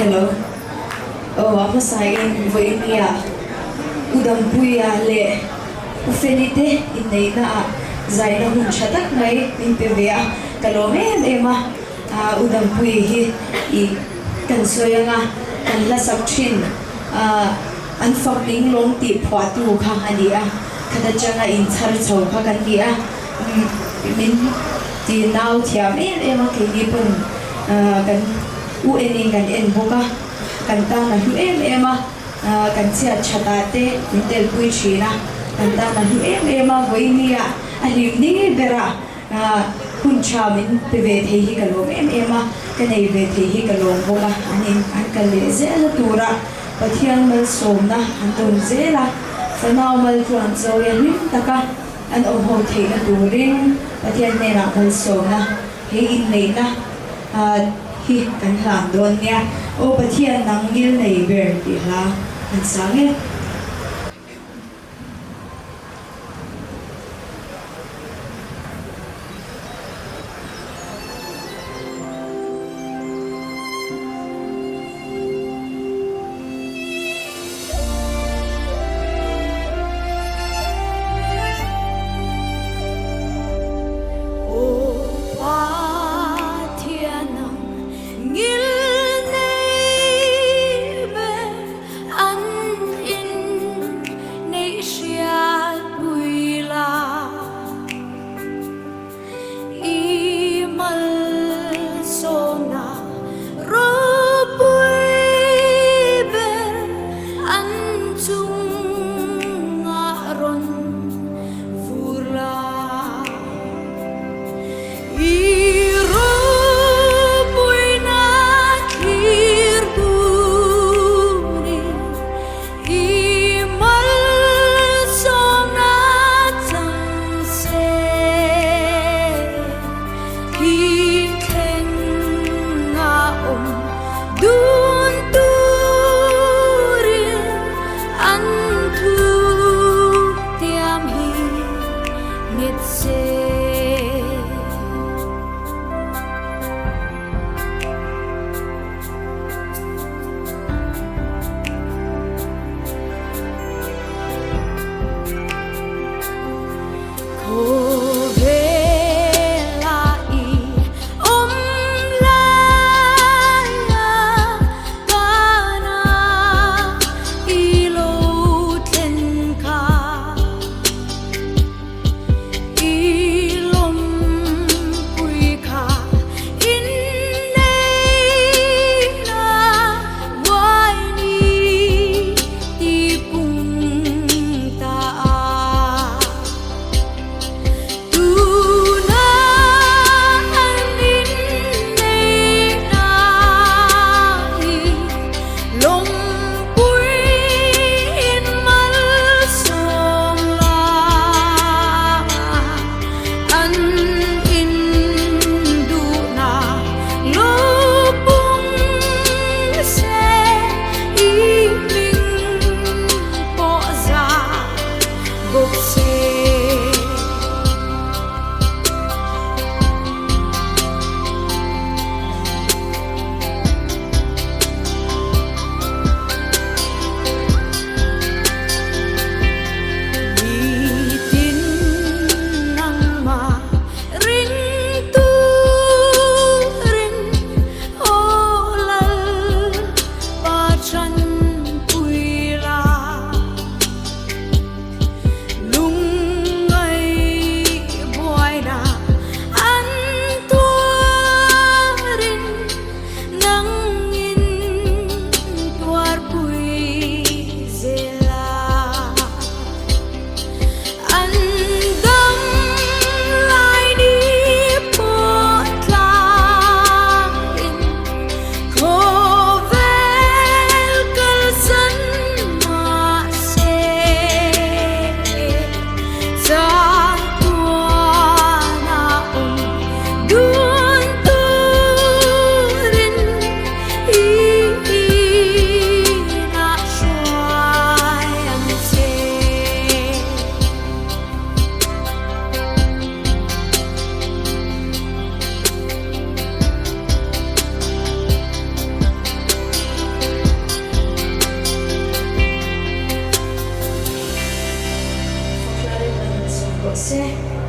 Hello. Ako zaiin với India. Lalthanpuii le. Ufelite inneihna zaiin hun hlutak mai min pevea lawm ema Lalthanpuii hi I kan soyanga kan la sabthin an famling long ti phwa tu kha ania khada changa in char chho kha kan dia min ti nau thiam ema ke ni pun kan u ening kan en boka kan ta na hu ema kan chia chatate tel pui china kan ta na hu ema voinia a lim ni bera hun cha min peve the hi kalom ema kanei ve the hi kalom boka anin an kale ze la tura Pathian mal somna anton zela fanau mal tuan zo ya lim taka an ho the na turin Pathian ne ra mal somna he inneihna hi kan hlam don nia o Pathian nang ngilnei ber ti la an sange ngilnei ber an in se